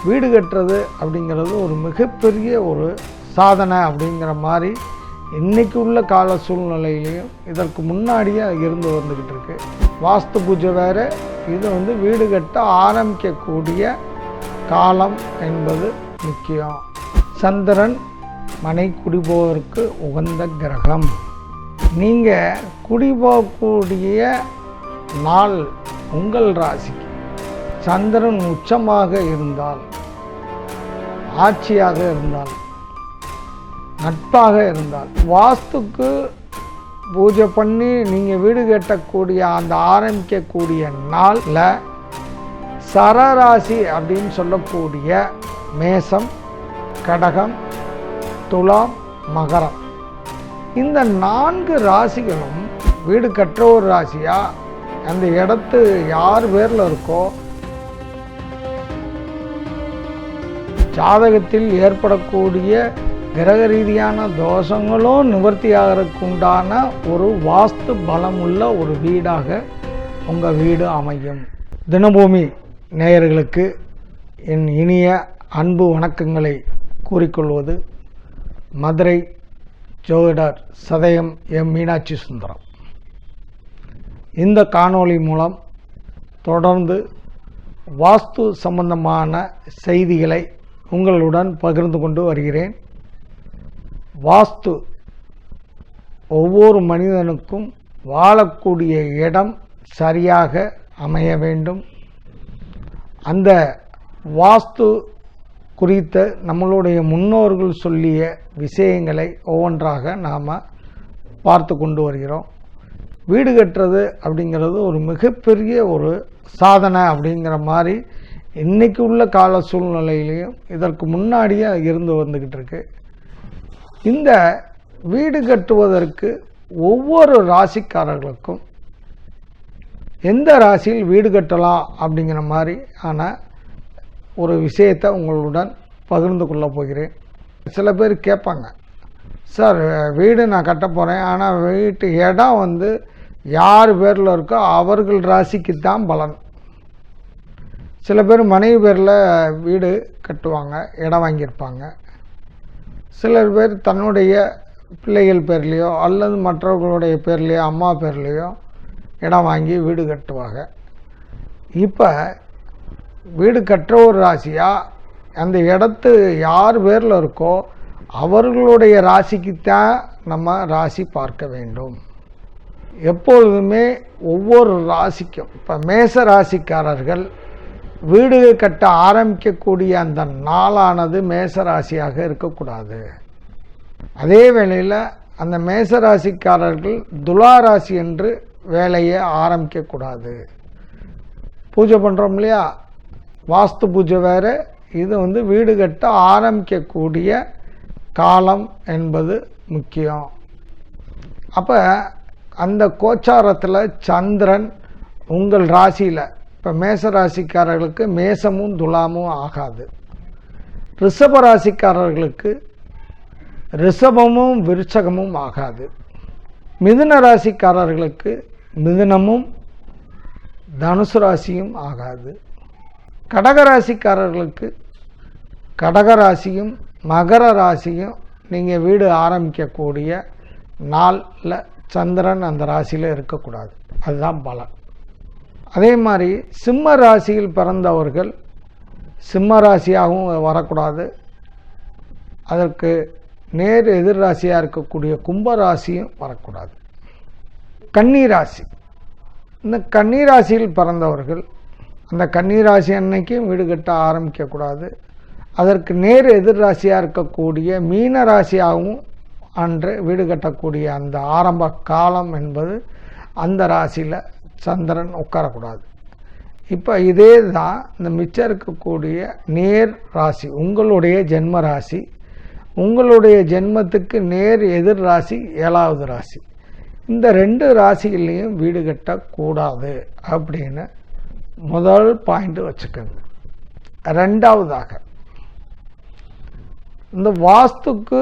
வீடு கட்டுறது அப்படிங்கிறது ஒரு மிகப்பெரிய ஒரு சாதனை அப்படிங்கிற மாதிரி இன்றைக்கி உள்ள கால சூழ்நிலையிலையும் இதற்கு முன்னாடியே இருந்து வந்துக்கிட்டு இருக்கு. வாஸ்து பூஜை வேறு, இது வீடு கட்ட ஆரம்பிக்கக்கூடிய காலம் என்பது முக்கியம். சந்திரன் மனை குடிபோவதற்கு உகந்த கிரகம். நீங்கள் குடிபோகக்கூடிய நாள் உங்கள் ராசிக்கு சந்திரன் உச்சமாக இருந்தால், ஆட்சியாக இருந்தால், நட்பாக இருந்தால், வாஸ்துக்கு பூஜை பண்ணி நீங்கள் வீடு கட்டக்கூடிய அந்த ஆரம்பிக்கக்கூடிய நாளில் சரராசி அப்படின்னு சொல்லக்கூடிய மேசம், கடகம், துலாம், மகரம், இந்த 4 ராசிகளும் வீடு கட்டுற ஒரு ராசியா, அந்த இடத்து யார் பேரில் இருக்கோ ஜாதகத்தில் ஏற்படக்கூடிய கிரக ரீதியான தோஷங்களும் நிவர்த்தி ஆகிறதுக்கு உண்டான ஒரு வாஸ்து பலம் உள்ள ஒரு வீடாக உங்கள் வீடு அமையும். தினபூமி நேயர்களுக்கு என் இனிய அன்பு வணக்கங்களை கூறிக்கொள்வது மதுரை ஜோதிடர் சதயம் எம் மீனாட்சி சுந்தரம். இந்த காணொளி மூலம் தொடர்ந்து வாஸ்து சம்பந்தமான செய்திகளை உங்களுடன் பகிர்ந்து கொண்டு வருகிறேன். வாஸ்து ஒவ்வொரு மனிதனுக்கும் வாழக்கூடிய இடம் சரியாக அமைய வேண்டும். அந்த வாஸ்து குறித்த நம்மளுடைய முன்னோர்கள் சொல்லிய விஷயங்களை ஒவ்வொன்றாக நாம் பார்த்து கொண்டு வருகிறோம். வீடு கட்டுறது அப்படிங்கிறது ஒரு மிகப்பெரிய ஒரு சாதனை அப்படிங்கிற மாதிரி இன்றைக்கி உள்ள கால சூழ்நிலையிலையும் இதற்கு முன்னாடியே இருந்து வந்துக்கிட்டு இருக்கு. இந்த வீடு கட்டுவதற்கு ஒவ்வொரு ராசிக்காரர்களுக்கும் எந்த ராசியில் வீடு கட்டலாம் அப்படிங்கிற மாதிரி ஆனால் ஒரு விஷயத்தை உங்களுடன் பகிர்ந்து கொள்ள போகிறேன். சில பேர் கேட்பாங்க, சார் வீடு நான் கட்ட போகிறேன், ஆனால் வீட்டு இடம் யார் பேரில் இருக்கோ அவர்கள் ராசிக்கு தான் பலன். சில பேர் மனைவி பேரில் வீடு கட்டுவாங்க, இடம் வாங்கியிருப்பாங்க. சிலர் பேர் தன்னுடைய பிள்ளைகள் பேர்லேயோ அல்லது மற்றவர்களுடைய பேர்லேயோ அம்மா பேர்லேயோ இடம் வாங்கி வீடு கட்டுவாங்க. இப்போ வீடு கட்டுற ஒரு ராசியா, அந்த இடத்து யார் பேரில் இருக்கோ அவர்களுடைய ராசிக்குத்தான் நம்ம ராசி பார்க்க வேண்டும். எப்பொழுதுமே ஒவ்வொரு ராசிக்கும், இப்போ மேச ராசிக்காரர்கள் வீடு கட்ட ஆரம்பிக்கக்கூடிய அந்த நாளானது மேசராசியாக இருக்கக்கூடாது. அதே வேளையில் அந்த மேசராசிக்காரர்கள் துளாராசி என்று வேலையை ஆரம்பிக்கக்கூடாது. பூஜை பண்ணுறோம் இல்லையா, வாஸ்து பூஜை வேறு, இது வீடு கட்ட ஆரம்பிக்கக்கூடிய காலம் என்பது முக்கியம். அப்போ அந்த கோச்சாரத்தில் சந்திரன் உங்கள் ராசியில், இப்போ மேசராசிக்காரர்களுக்கு மேசமும் துலாமும் ஆகாது. ரிஷபராசிக்காரர்களுக்கு ரிஷபமும் விருச்சகமும் ஆகாது. மிதுன ராசிக்காரர்களுக்கு மிதுனமும் தனுசு ராசியும் ஆகாது. கடகராசிக்காரர்களுக்கு கடகராசியும் மகர ராசியும் நீங்கள் வீடு ஆரம்பிக்கக்கூடிய நாளில் சந்திரன் அந்த ராசியில் இருக்கக்கூடாது. அதுதான் பலன். அதே மாதிரி சிம்ம ராசியில் பிறந்தவர்கள் சிம்ம ராசியாகவும் வரக்கூடாது. அதற்கு நேர் எதிர் ராசியாக இருக்கக்கூடிய கும்பராசியும் வரக்கூடாது. கன்னிராசி, இந்த கன்னிராசியில் பிறந்தவர்கள் அந்த கன்னிராசி அன்னைக்கும் வீடு கட்ட ஆரம்பிக்கக்கூடாது. அதற்கு நேர் எதிர் ராசியாக இருக்கக்கூடிய மீன ராசியாகவும் அன்று வீடு கட்டக்கூடிய அந்த ஆரம்ப காலம் என்பது அந்த ராசியில் சந்திரன் உட்காரக்கூடாது. இப்போ இதே தான் இந்த மிச்சம் இருக்கக்கூடிய நேர் ராசி, உங்களுடைய ஜென்ம ராசி, உங்களுடைய ஜென்மத்துக்கு நேர் எதிர் ராசி 7வது ராசி. இந்த 2 ராசிகள்லையும் வீடு கட்டக்கூடாது அப்படின்னு முதல் பாயிண்ட் வச்சுக்கோங்க. 2வதாக, இந்த வாஸ்துக்கு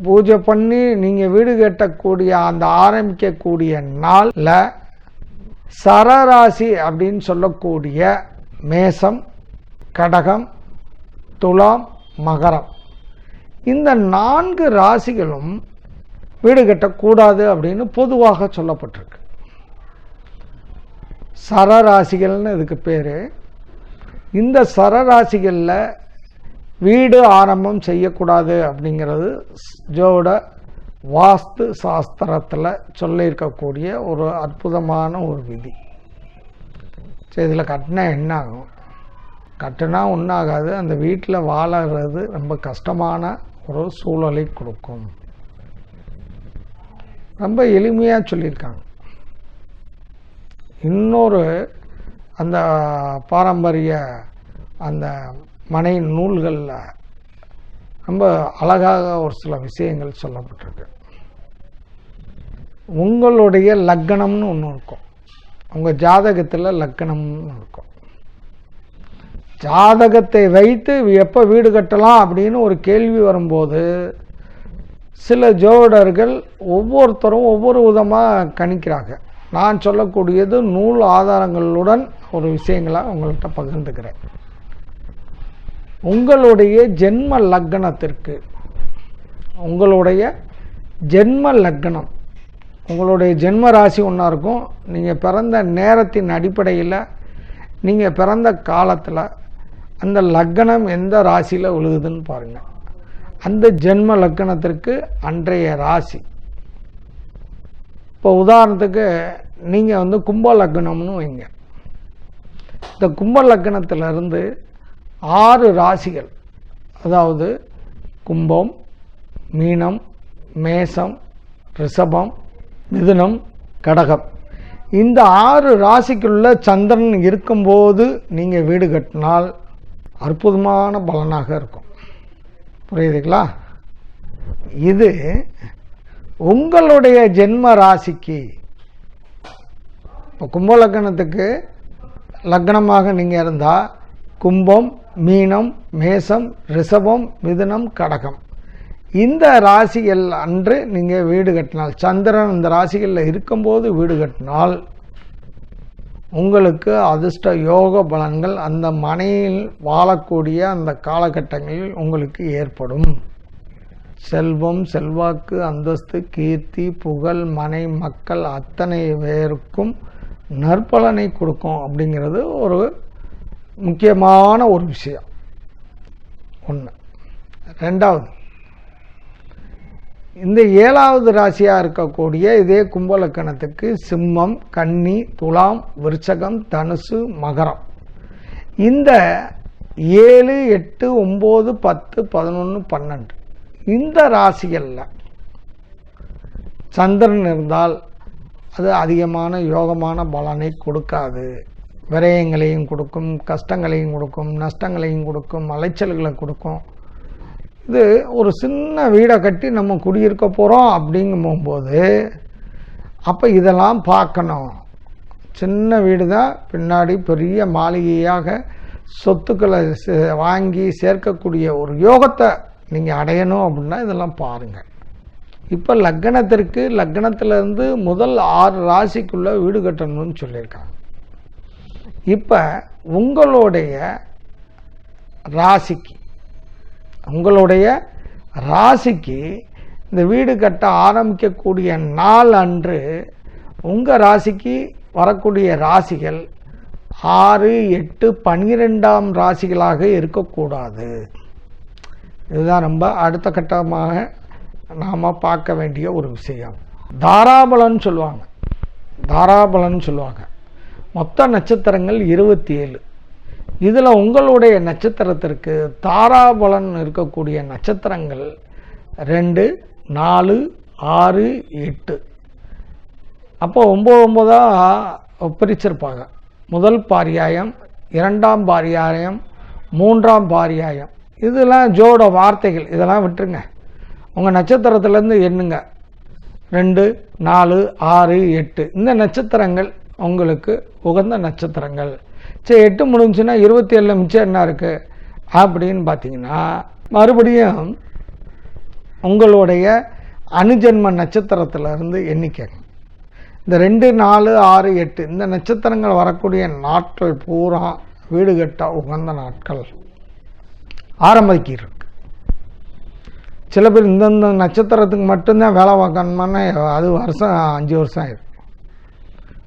பூஜை பண்ணி நீங்கள் வீடு கட்டக்கூடிய அந்த ஆரம்பிக்கக்கூடிய நாளில் சரராசி அப்படின்னு சொல்லக்கூடிய மேசம், கடகம், துலாம், மகரம். இந்த 4 ராசிகளும் வீடு கட்டக்கூடாது அப்படின்னு பொதுவாக சொல்லப்பட்டிருக்கு. சரராசிகள்னு இதுக்கு பேர். இந்த சரராசிகளில் வீடு ஆரம்பம் செய்யக்கூடாது அப்படிங்கிறது ஜோட வாஸ்து சாஸ்திரத்தில் சொல்லியிருக்கக்கூடிய ஒரு அற்புதமான ஒரு விதி. சரி, இதில் கட்டினா என்ன ஆகும்? கட்டினா ஒன்றாகாது. அந்த வீட்டில் வாழறது ரொம்ப கஷ்டமான ஒரு சூழலை கொடுக்கும். ரொம்ப எளிமையாக சொல்லியிருக்காங்க. இன்னொரு அந்த பாரம்பரிய அந்த மனை நூல்களில் ரொம்ப அழகாக ஒரு சில விஷயங்கள் சொல்லப்பட்டிருக்கு. உங்களுடைய லக்னம்னு ஒன்று இருக்கும். உங்கள் ஜாதகத்தில் லக்னம்னு இருக்கும். ஜாதகத்தை வைத்து எப்போ வீடு கட்டலாம் அப்படின்னு ஒரு கேள்வி வரும்போது சில ஜோதிடர்கள் ஒவ்வொருத்தரும் ஒவ்வொரு விதமாக கணிக்கிறாங்க. நான் சொல்லக்கூடியது நூல் ஆதாரங்களுடன் ஒரு விஷயங்களை உங்கள்கிட்ட பகிர்ந்துக்கிறேன். உங்களுடைய ஜென்ம லக்னத்திற்கு, உங்களுடைய ஜென்ம லக்னம், உங்களுடைய ஜென்ம ராசி ஒன்றா இருக்கும். நீங்கள் பிறந்த நேரத்தின் அடிப்படையில், நீங்கள் பிறந்த காலத்தில் அந்த லக்னம் எந்த ராசியில் விழுகுதுன்னு பாருங்கள். அந்த ஜென்ம லக்னத்திற்கு அன்றைய ராசி. இப்போ உதாரணத்துக்கு நீங்கள் கும்ப லக்னம்னு வைங்க. இந்த கும்ப லக்னத்திலிருந்து 6 ராசிகள், அதாவது கும்பம், மீனம், மேசம், ரிஷபம், மிதுனம், கடகம், இந்த 6 ராசிக்குள்ள சந்திரன் இருக்கும்போது நீங்கள் வீடு கட்டினால் அற்புதமான பலனாக இருக்கும். புரியுதுங்களா? இது உங்களுடைய ஜென்ம ராசிக்கு. இப்போ கும்ப லக்னத்துக்கு லக்னமாக நீங்கள் இருந்தால் கும்பம், மீனம், மேசம், ரிஷபம், மிதுனம், கடகம், இந்த ராசிகள் அன்று நீங்கள் வீடு கட்டினால், சந்திரன் இந்த ராசிகளில் இருக்கும்போது வீடு கட்டினால் உங்களுக்கு அதிர்ஷ்ட யோக பலன்கள் அந்த மனையில் வாழக்கூடிய அந்த காலகட்டங்களில் உங்களுக்கு ஏற்படும். செல்வம், செல்வாக்கு, அந்தஸ்து, கீர்த்தி, புகழ், மனை, மக்கள் அத்தனை பேருக்கும் நற்பலனை கொடுக்கும். அப்படிங்கிறது ஒரு முக்கியமான ஒரு விஷயம். ஒன்று. ரெண்டாவது, இந்த 7வது ராசியாக இருக்கக்கூடிய இதே கும்பலக்கணத்துக்கு சிம்மம், கன்னி, துலாம், விருச்சகம், தனுசு, மகரம், இந்த 7, 8, 9, 10, 11, 12 இந்த ராசிகளில் சந்திரன் இருந்தால் அது அதிகமான யோகமான பலனை கொடுக்காது. விரயங்களையும் கொடுக்கும், கஷ்டங்களையும் கொடுக்கும், நஷ்டங்களையும் கொடுக்கும், அலைச்சல்களை கொடுக்கும். இது ஒரு சின்ன வீடை கட்டி நம்ம குடியிருக்க போகிறோம் அப்படிங்கும்போது அப்போ இதெல்லாம் பார்க்கணும். சின்ன வீடு தான் பின்னாடி பெரிய மாளிகையாக சொத்துக்களை வாங்கி சேர்க்கக்கூடிய ஒரு யோகத்தை நீங்கள் அடையணும் அப்படின்னா இதெல்லாம் பாருங்கள். இப்போ லக்னத்திற்கு, லக்னத்திலேருந்து முதல் 6 ராசிக்குள்ளே வீடு கட்டணும்னு சொல்லியிருக்காங்க. இப்போ உங்களுடைய ராசிக்கு இந்த வீடு கட்ட ஆரம்பிக்கக்கூடிய நாள் அன்று உங்கள் ராசிக்கு வரக்கூடிய ராசிகள் 6, 8, 12ஆம் ராசிகளாக இருக்கக்கூடாது. இதுதான் ரொம்ப அடுத்த கட்டமாக நாம் பார்க்க வேண்டிய ஒரு விஷயம். தாராபலன் சொல்லுவாங்க. மொத்த நட்சத்திரங்கள் 27. இதில் உங்களுடைய நட்சத்திரத்திற்கு தாராபலன் இருக்கக்கூடிய நட்சத்திரங்கள் 2, 4, 6, 8. அப்போ 9 பிரிச்சிருப்பாங்க. முதல் பாரியாயம், 2ஆம் பாரியாயம், 3ஆம் பாரியாயம். இதெல்லாம் ஜோட வார்த்தைகள், இதெல்லாம் விட்டுருங்க. உங்கள் நட்சத்திரத்திலேருந்து எண்ணுங்க. 2, 4, 6, 8 இந்த நட்சத்திரங்கள் உங்களுக்கு உகந்த நட்சத்திரங்கள். சரி, 8 முடிஞ்சுன்னா 27 மிச்சம் என்ன இருக்குது அப்படின்னு பார்த்தீங்கன்னா, மறுபடியும் உங்களுடைய அனுஜன்ம நட்சத்திரத்திலிருந்து எண்ணிக்கைங்க. இந்த 2, 4, 6, 8 இந்த நட்சத்திரங்கள் வரக்கூடிய நாட்கள் பூரா வீடு கட்ட உகந்த நாட்கள். ஆரம்பிக்கிறது. சில பேர் இந்தந்த நட்சத்திரத்துக்கு மட்டும்தான் வேலை பார்க்கணுமானா அது வருஷம் 5 வருஷம் ஆயிடும்.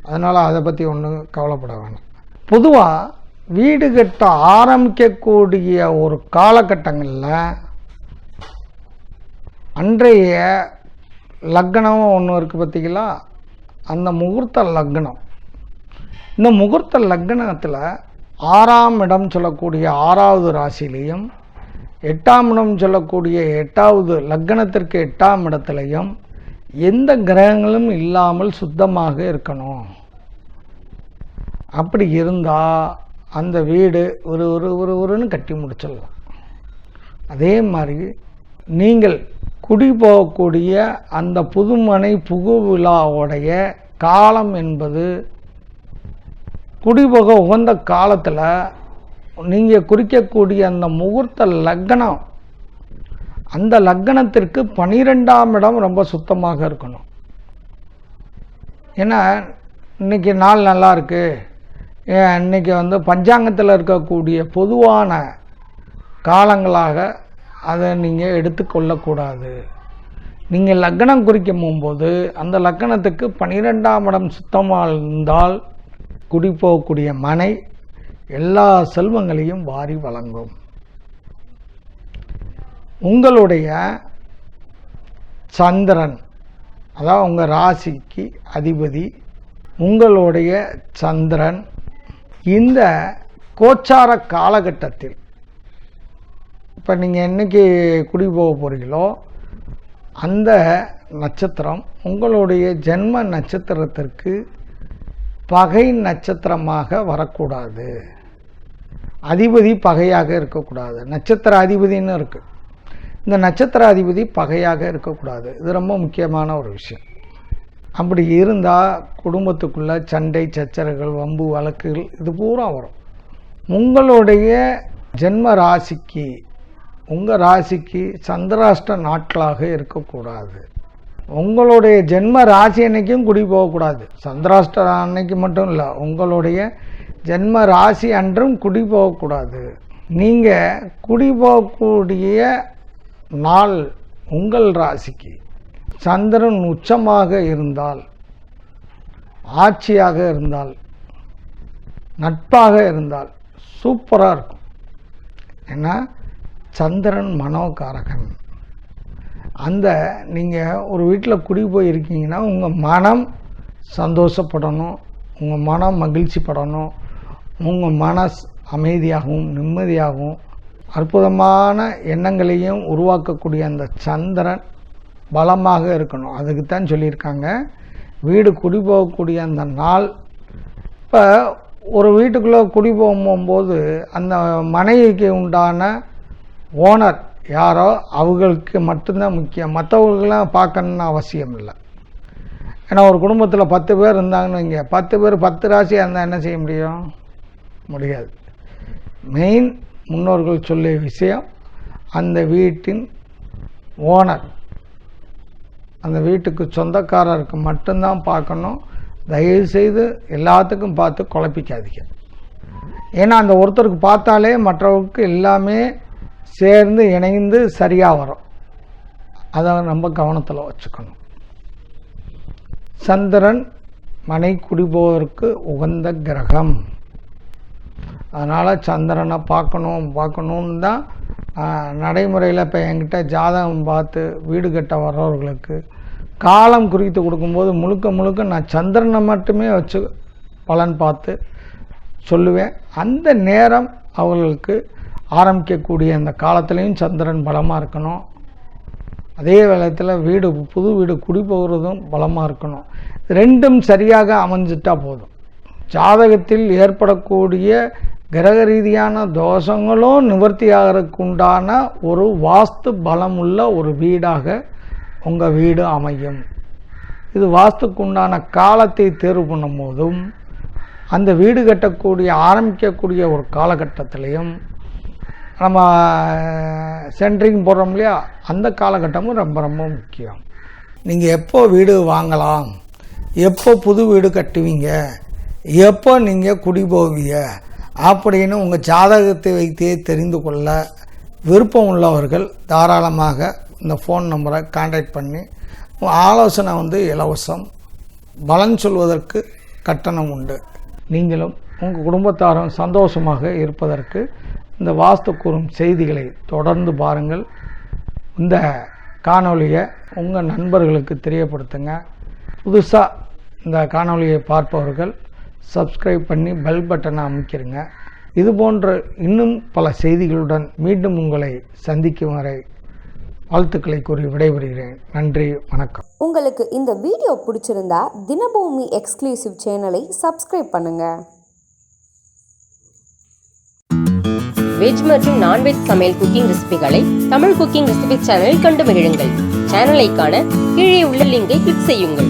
அதனால் அதை பற்றி ஒன்றும் கவலைப்பட வேணாம். பொதுவாக வீடு கட்ட ஆரம்பிக்கக்கூடிய ஒரு காலகட்டங்களில் அன்றைய லக்னம் ஒன்று இருக்குது பார்த்திங்களா, அந்த முகூர்த்த லக்னம். இந்த முகூர்த்த லக்னத்தில் 6ஆம் இடம் சொல்லக்கூடிய 6வது ராசியிலையும் 8ஆம் இடம் சொல்லக்கூடிய 8வது லக்னத்திற்கு 8ஆம் இடத்துலையும் எந்த கிரகங்களும் இல்லாமல் சுத்தமாக இருக்கணும். அப்படி இருந்தால் அந்த வீடு ஒருன்னு கட்டி முடிச்சிடலாம். அதே மாதிரி நீங்கள் குடி போகக்கூடிய அந்த புதுமனை புகு விழாவுடைய காலம் என்பது குடிபோக உகந்த காலத்தில் நீங்கள் குறிக்கக்கூடிய அந்த முகூர்த்த லக்னம், அந்த லக்னத்திற்கு 12ஆம் இடம் ரொம்ப சுத்தமாக இருக்கணும். ஏன்னா இன்றைக்கி நாள் நல்லா இருக்கு, இன்றைக்கி பஞ்சாங்கத்தில் இருக்கக்கூடிய பொதுவான காலங்களாக அதை நீங்கள் எடுத்துக்கொள்ளக்கூடாது. நீங்கள் லக்னம் குறிக்கும் போகும்போது அந்த லக்னத்துக்கு 12ஆம் இடம் சுத்தமாக இருந்தால் குடி போகக்கூடிய மனை எல்லா செல்வங்களையும் வாரி வழங்கும். உங்களுடைய சந்திரன், அதாவது உங்கள் ராசிக்கு அதிபதி உங்களுடைய சந்திரன் இந்த கோச்சார காலகட்டத்தில், இப்போ நீங்கள் என்றைக்கு குடி போக போகிறீங்களோ அந்த நட்சத்திரம் உங்களுடைய ஜென்ம நட்சத்திரத்திற்கு பகை நட்சத்திரமாக வரக்கூடாது. அதிபதி பகையாக இருக்கக்கூடாது. நட்சத்திர அதிபதின்னு இருக்குது, இந்த நட்சத்திர அதிபதி பகையாக இருக்கக்கூடாது. இது ரொம்ப முக்கியமான ஒரு விஷயம். அப்படி இருந்தால் குடும்பத்துக்குள்ளே சண்டை சச்சரவுகள் வம்பு வழக்குகள் இது பூரா வரும். உங்களுடைய ஜென்ம ராசிக்கு உங்கள் ராசிக்கு சந்திராஷ்ட நாட்களாக இருக்கக்கூடாது. உங்களுடைய ஜென்ம ராசி அன்னைக்கும் குடி போகக்கூடாது. சந்திராஷ்ட அன்னைக்கு மட்டும் இல்லை, உங்களுடைய ஜென்ம ராசி அன்றும் குடி போகக்கூடாது. நீங்கள் குடி போகக்கூடிய நாள் உங்கள் ராசிக்கு சந்திரன் உச்சமாக இருந்தால், ஆட்சியாக இருந்தால், நட்பாக இருந்தால் சூப்பராக இருக்கும். ஏன்னா சந்திரன் மனோகாரகன். அந்த நீங்கள் ஒரு வீட்டில் குடி போயிருக்கீங்கன்னா உங்கள் மனம் சந்தோஷப்படணும், உங்கள் மனம் மகிழ்ச்சி படணும், உங்கள் மனஸ் அமைதியாகவும் நிம்மதியாகவும் அற்புதமான எண்ணங்களையும் உருவாக்கக்கூடிய அந்த சந்திரன் பலமாக இருக்கணும். அதுக்குத்தான் சொல்லியிருக்காங்க வீடு குடி போகக்கூடிய அந்த நாள். இப்போ ஒரு வீட்டுக்குள்ளே குடி போகும்போது அந்த மனைவிக்கு உண்டான ஓனர் யாரோ அவங்களுக்கு மட்டும்தான் முக்கியம், மற்றவங்களுக்கெல்லாம் பார்க்கணுன்னு அவசியம் இல்லை. ஏன்னா ஒரு குடும்பத்தில் 10 பேர் இருந்தாங்கன்னு வைங்க, 10 பேர் 10 ராசியாக இருந்தால் என்ன செய்ய முடியாது. மெயின் முன்னோர்கள் சொல்லிய விஷயம், அந்த வீட்டின் ஓனர், அந்த வீட்டுக்கு சொந்தக்காரருக்கு மட்டும்தான் பார்க்கணும். தயவுசெய்து எல்லாத்துக்கும் பார்த்து குழப்பிக்காதீங்க. ஏன்னா அந்த ஒருத்தருக்கு பார்த்தாலே மற்றவருக்கு எல்லாமே சேர்ந்து இணைந்து சரியாக வரும். அதை நம்ம கவனத்தில் வச்சுக்கணும். சந்திரன் மனை குடிபோவதற்கு உகந்த கிரகம். அதனால் சந்திரனை பார்க்கணுன்னு தான் நடைமுறையில் இப்போ என்கிட்ட ஜாதகம் பார்த்து வீடு கட்ட வர்றவர்களுக்கு காலம் குறித்து கொடுக்கும்போது முழுக்க நான் சந்திரனை மட்டுமே வச்சு பலன் பார்த்து சொல்லுவேன். அந்த நேரம் அவர்களுக்கு ஆரம்பிக்கக்கூடிய அந்த காலத்துலேயும் சந்திரன் பலமாக இருக்கணும். அதே வேளையத்தில் புது வீடு குடி போகிறதும் பலமாக இருக்கணும். ரெண்டும் சரியாக அமைஞ்சிட்டால் போதும். ஜாதகத்தில் ஏற்படக்கூடிய கிரக ரீதியான தோஷங்களும் நிவர்த்தியாகிறதுக்கு உண்டான ஒரு வாஸ்து பலமுள்ள ஒரு வீடாக உங்கள் வீடு அமையும். இது வாஸ்துக்கு உண்டான காலத்தை தேர்வு பண்ணும் போதும் அந்த வீடு கட்டக்கூடிய ஆரம்பிக்கக்கூடிய ஒரு காலகட்டத்திலையும் நம்ம சென்ட்ரிங் போடுறோம் இல்லையா, அந்த காலகட்டமும் ரொம்ப ரொம்ப முக்கியம். நீங்கள் எப்போ வீடு வாங்கலாம், எப்போ புது வீடு கட்டுவீங்க, எப்போ நீங்கள் குடி போவீங்க அப்படின்னு உங்கள் ஜாதகத்தை வைத்தே தெரிந்து கொள்ள விருப்பம் உள்ளவர்கள் தாராளமாக இந்த ஃபோன் நம்பரை கான்டாக்ட் பண்ணி ஆலோசனை இலவசம், பலன் சொல்வதற்கு கட்டணம் உண்டு. நீங்களும் உங்கள் குடும்பத்தாரும் சந்தோஷமாக இருப்பதற்கு இந்த வாஸ்து கூறும் செய்திகளை தொடர்ந்து பாருங்கள். இந்த காணொளியை உங்கள் நண்பர்களுக்கு தெரியப்படுத்துங்க. புதுசாக இந்த காணொளியை பார்ப்பவர்கள் சப்ஸ்கிரைப் பண்ணி பெல் பட்டனை அமைக்கிருங்க. இது போன்ற இன்னும் பல செய்திகளுடன் மீண்டும் உங்களை சந்திக்கும் வரை வாழ்த்துக்களை கூறி விடைபெறுகிறேன். நன்றி, வணக்கம். உங்களுக்கு இந்த வீடியோ பிடிச்சிருந்தா தினபூமி எக்ஸ்க்ளூசிவ் சேனலை சப்ஸ்கிரைப் பண்ணுங்க. வெஜ் மற்றும் நான்வெஜ் சமையல் குக்கிங் ரெசிபிகளை தமிழ் குக்கிங் ரெசிபி சேனலில் கண்டு மகிழுங்கள். சேனலை காண கீழே உள்ள லிங்கை கிளிக் செய்யுங்கள்.